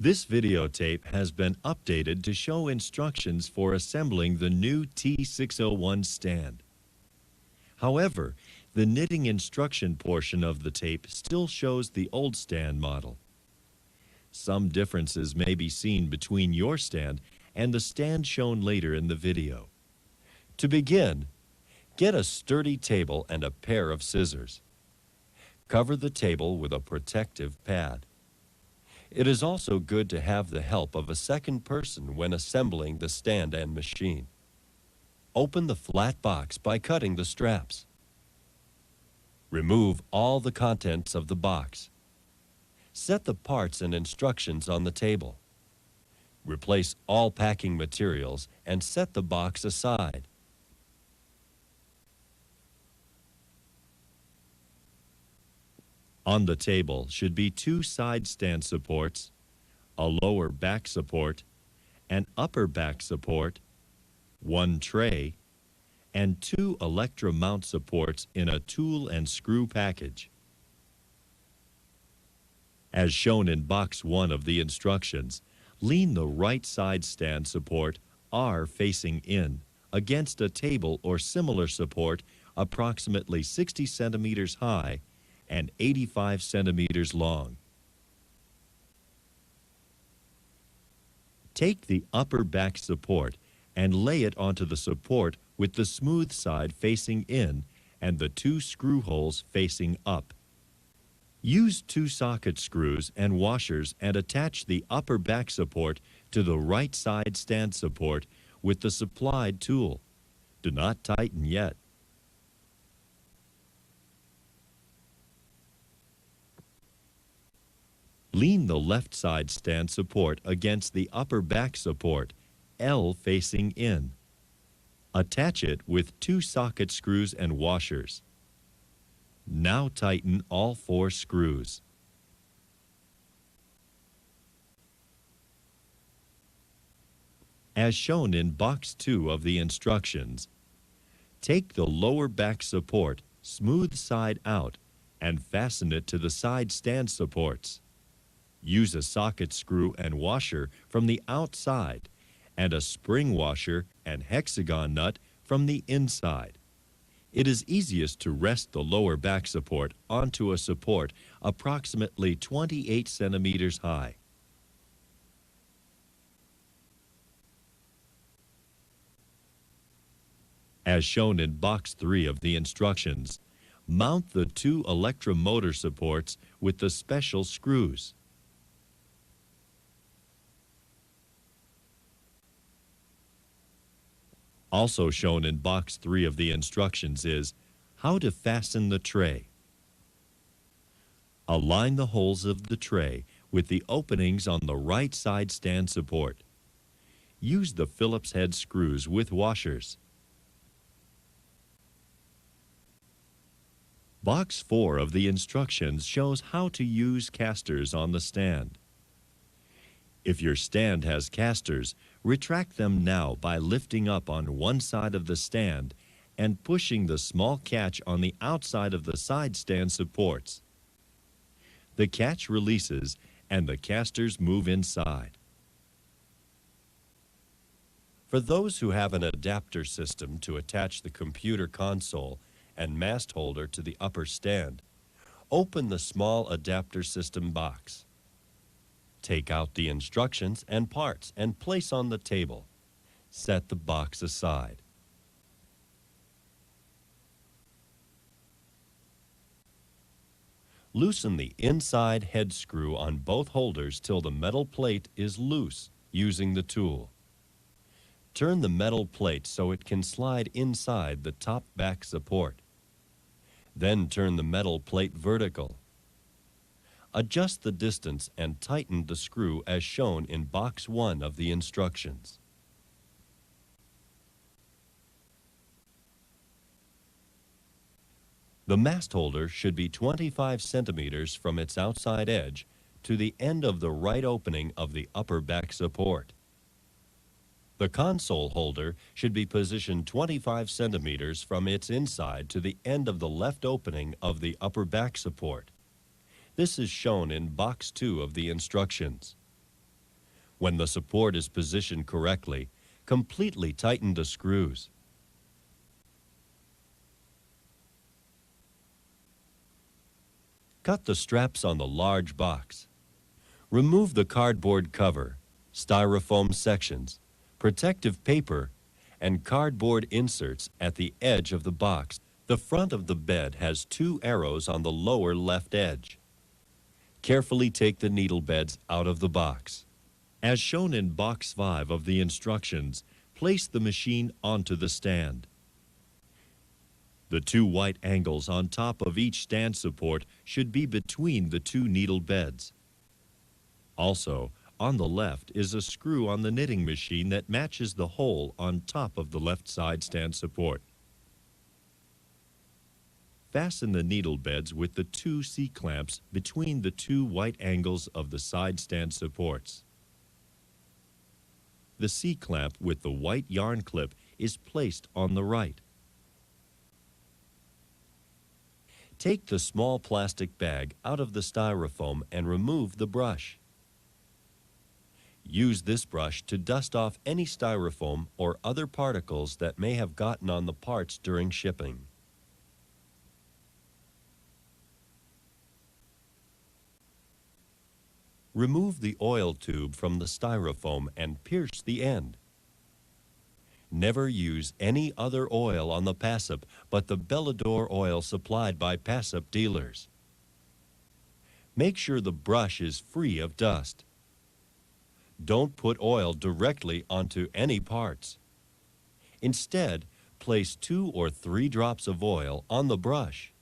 This videotape has been updated to show instructions for assembling the new T601 stand. However, the knitting instruction portion of the tape still shows the old stand model. Some differences may be seen between your stand and the stand shown later in the video. To begin, get a sturdy table and a pair of scissors. Cover the table with a protective pad. It is also good to have the help of a second person when assembling the stand and machine. Open the flat box by cutting the straps. Remove all the contents of the box. Set the parts and instructions on the table. Replace all packing materials and set the box aside. On the table should be 2 side stand supports, a lower back support, an upper back support, 1 tray, and 2 Electra mount supports in a tool and screw package. As shown in box 1 of the instructions, lean the right side stand support R facing in against a table or similar support approximately 60 centimeters high and 85 centimeters long. Take the upper back support and lay it onto the support with the smooth side facing in and the 2 screw holes facing up. Use 2 socket screws and washers and attach the upper back support to the right side stand support with the supplied tool. Do not tighten yet. Lean the left side stand support against the upper back support, L facing in. Attach it with 2 socket screws and washers. Now tighten all 4 screws. As shown in box 2 of the instructions, take the lower back support, smooth side out, and fasten it to the side stand supports. Use a socket screw and washer from the outside and a spring washer and hexagon nut from the inside. It is easiest to rest the lower back support onto a support approximately 28 centimeters high. As shown in box 3 of the instructions, mount the 2 Electra motor supports with the special screws. Also shown in box 3 of the instructions is how to fasten the tray. Align the holes of the tray with the openings on the right side stand support. Use the Phillips head screws with washers. Box 4 of the instructions shows how to use casters on the stand. If your stand has casters, retract them now by lifting up on one side of the stand and pushing the small catch on the outside of the side stand supports. The catch releases and the casters move inside. For those who have an adapter system to attach the computer console and mast holder to the upper stand, open the small adapter system box. Take out the instructions and parts and place on the table. Set the box aside. Loosen the inside head screw on both holders till the metal plate is loose using the tool. Turn the metal plate so it can slide inside the top back support. Then turn the metal plate vertical. Adjust the distance and tighten the screw as shown in box 1 of the instructions. The mast holder should be 25 centimeters from its outside edge to the end of the right opening of the upper back support. The console holder should be positioned 25 centimeters from its inside to the end of the left opening of the upper back support. This is shown in box 2 of the instructions. When the support is positioned correctly, completely tighten the screws. Cut the straps on the large box. Remove the cardboard cover, styrofoam sections, protective paper, and cardboard inserts at the edge of the box. The front of the bed has 2 arrows on the lower left edge. Carefully take the needle beds out of the box. As shown in box 5 of the instructions, place the machine onto the stand. The 2 white angles on top of each stand support should be between the 2 needle beds. Also, on the left is a screw on the knitting machine that matches the hole on top of the left side stand support. Fasten the needle beds with the 2 C-clamps between the 2 white angles of the side stand supports. The C-clamp with the white yarn clip is placed on the right. Take the small plastic bag out of the styrofoam and remove the brush. Use this brush to dust off any styrofoam or other particles that may have gotten on the parts during shipping. Remove the oil tube from the styrofoam and pierce the end. Never use any other oil on the PASSAP but the Bellador oil supplied by PASSAP dealers. Make sure the brush is free of dust. Don't put oil directly onto any parts. Instead, place 2 or 3 drops of oil on the brush.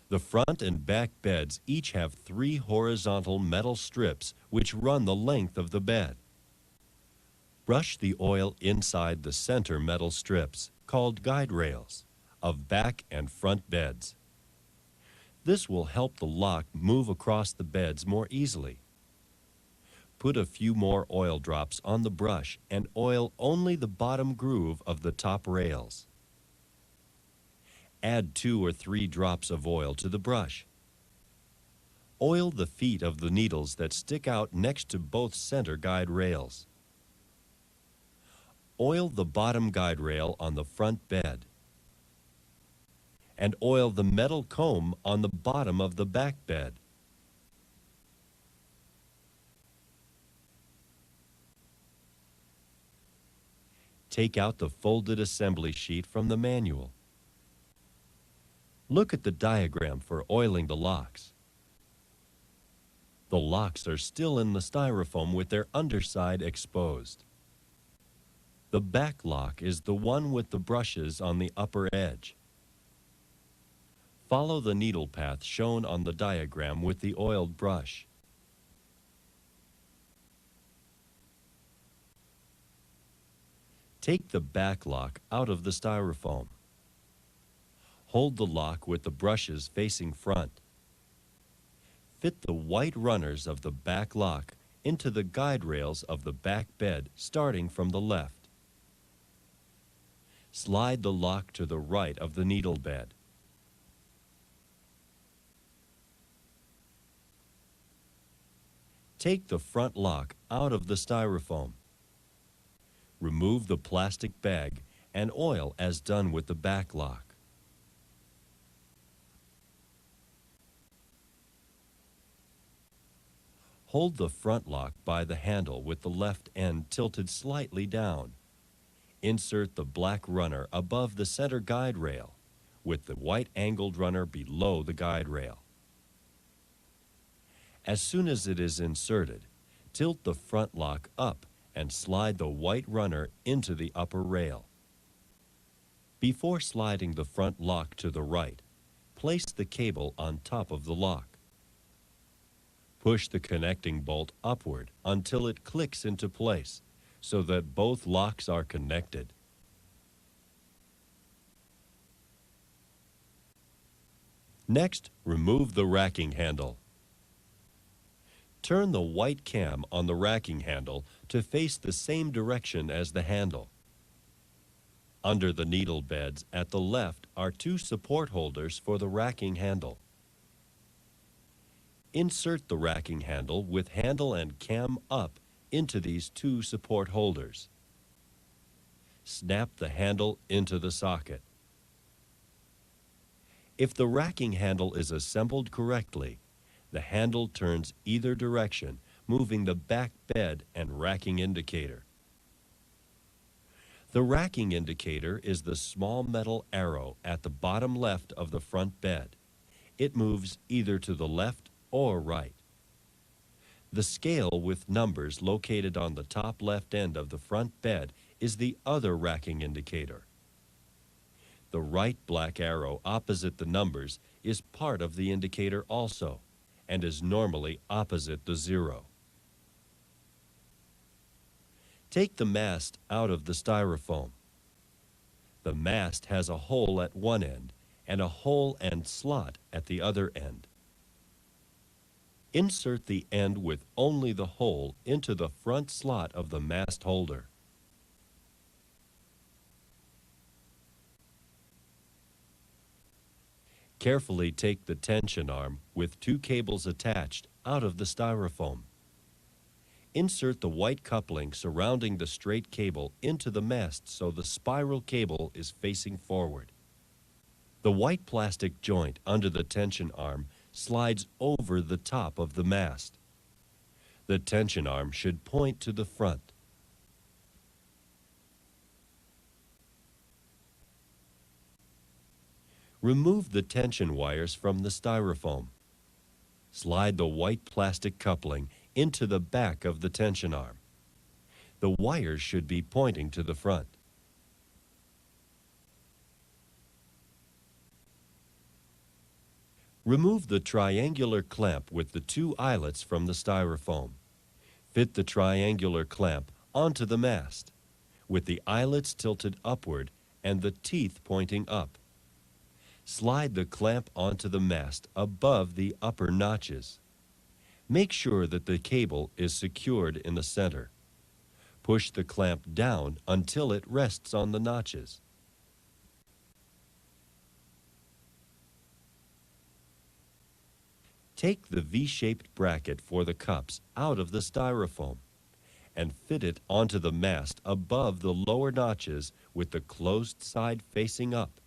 The front and back beds each have 3 horizontal metal strips which run the length of the bed. Brush the oil inside the center metal strips, called guide rails, of back and front beds. This will help the lock move across the beds more easily. Put a few more oil drops on the brush and oil only the bottom groove of the top rails. Add 2 or 3 drops of oil to the brush. Oil the feet of the needles that stick out next to both center guide rails. Oil the bottom guide rail on the front bed. And oil the metal comb on the bottom of the back bed. Take out the folded assembly sheet from the manual. Look at the diagram for oiling the locks. The locks are still in the styrofoam with their underside exposed. The back lock is the one with the brushes on the upper edge. Follow the needle path shown on the diagram with the oiled brush. Take the back lock out of the styrofoam. Hold the lock with the brushes facing front. Fit the white runners of the back lock into the guide rails of the back bed starting from the left. Slide the lock to the right of the needle bed. Take the front lock out of the styrofoam. Remove the plastic bag and oil as done with the back lock. Hold the front lock by the handle with the left end tilted slightly down. Insert the black runner above the center guide rail, with the white angled runner below the guide rail. As soon as it is inserted, tilt the front lock up and slide the white runner into the upper rail. Before sliding the front lock to the right, place the cable on top of the lock. Push the connecting bolt upward until it clicks into place so that both locks are connected. Next, remove the racking handle. Turn the white cam on the racking handle to face the same direction as the handle. Under the needle beds at the left are 2 support holders for the racking handle. Insert the racking handle with handle and cam up into these two support holders. Snap the handle into the socket. If the racking handle is assembled correctly, the handle turns either direction, moving the back bed and racking indicator. The racking indicator is the small metal arrow at the bottom left of the front bed. It moves either to the left or right. The scale with numbers located on the top left end of the front bed is the other racking indicator. The right black arrow opposite the numbers is part of the indicator also, and is normally opposite the 0. Take the mast out of the styrofoam. The mast has a hole at one end and a hole and slot at the other end. Insert the end with only the hole into the front slot of the mast holder. Carefully take the tension arm with 2 cables attached out of the styrofoam. Insert the white coupling surrounding the straight cable into the mast so the spiral cable is facing forward. The white plastic joint under the tension arm slides over the top of the mast. The tension arm should point to the front. Remove the tension wires from the styrofoam. Slide the white plastic coupling into the back of the tension arm. The wires should be pointing to the front. Remove the triangular clamp with the 2 eyelets from the styrofoam. Fit the triangular clamp onto the mast, with the eyelets tilted upward and the teeth pointing up. Slide the clamp onto the mast above the upper notches. Make sure that the cable is secured in the center. Push the clamp down until it rests on the notches. Take the V-shaped bracket for the cups out of the styrofoam and fit it onto the mast above the lower notches with the closed side facing up.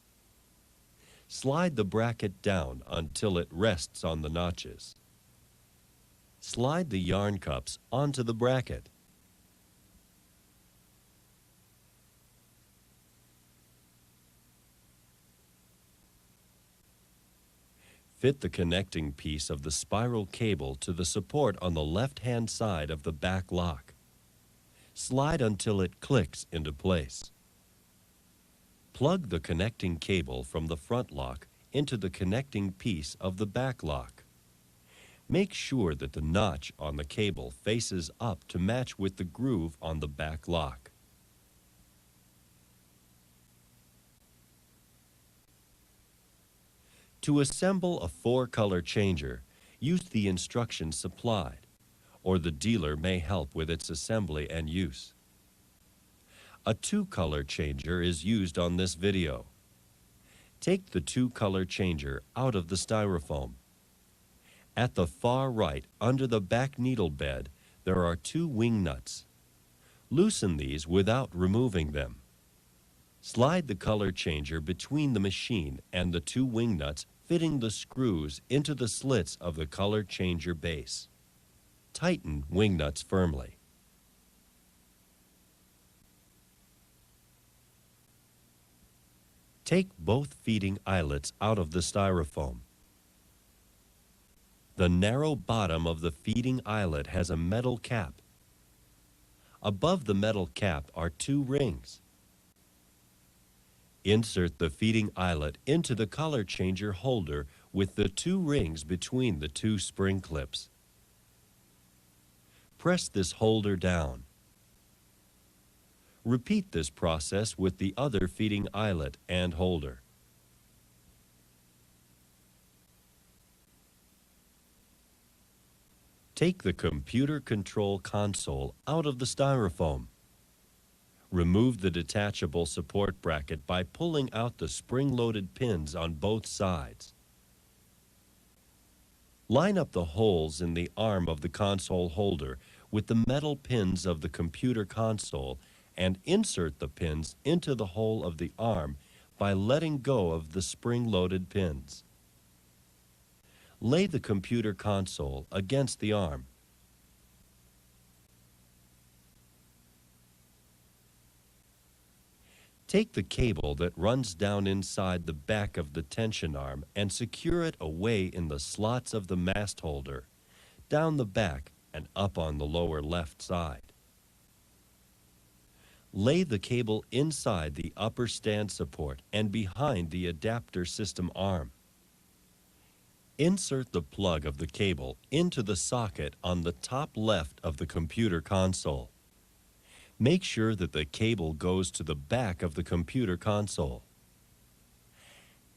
Slide the bracket down until it rests on the notches. Slide the yarn cups onto the bracket. Fit the connecting piece of the spiral cable to the support on the left-hand side of the back lock. Slide until it clicks into place. Plug the connecting cable from the front lock into the connecting piece of the back lock. Make sure that the notch on the cable faces up to match with the groove on the back lock. To assemble a 4-color changer, use the instructions supplied, or the dealer may help with its assembly and use. A 2-color changer is used on this video. Take the 2-color changer out of the styrofoam. At the far right, under the back needle bed, there are 2 wing nuts. Loosen these without removing them. Slide the color changer between the machine and the 2 wing nuts, fitting the screws into the slits of the color changer base. Tighten wing nuts firmly. Take both feeding eyelets out of the styrofoam. The narrow bottom of the feeding eyelet has a metal cap. Above the metal cap are 2 rings. Insert the feeding eyelet into the color changer holder with the 2 rings between the 2 spring clips. Press this holder down. Repeat this process with the other feeding eyelet and holder. Take the computer control console out of the styrofoam. Remove the detachable support bracket by pulling out the spring-loaded pins on both sides. Line up the holes in the arm of the console holder with the metal pins of the computer console and insert the pins into the hole of the arm by letting go of the spring-loaded pins. Lay the computer console against the arm. Take the cable that runs down inside the back of the tension arm and secure it away in the slots of the mast holder, down the back and up on the lower left side. Lay the cable inside the upper stand support and behind the adapter system arm. Insert the plug of the cable into the socket on the top left of the computer console. Make sure that the cable goes to the back of the computer console.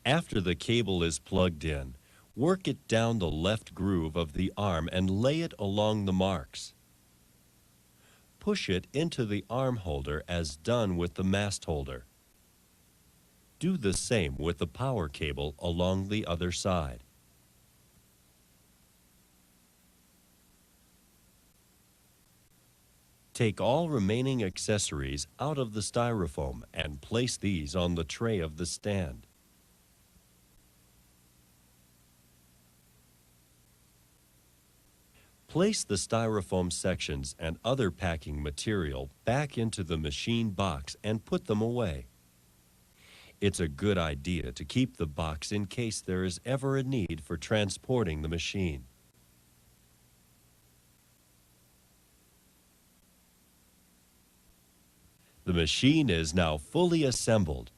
After the cable is plugged in, work it down the left groove of the arm and lay it along the marks. Push it into the arm holder as done with the mast holder. Do the same with the power cable along the other side. Take all remaining accessories out of the styrofoam and place these on the tray of the stand. Place the styrofoam sections and other packing material back into the machine box and put them away. It's a good idea to keep the box in case there is ever a need for transporting the machine. The machine is now fully assembled.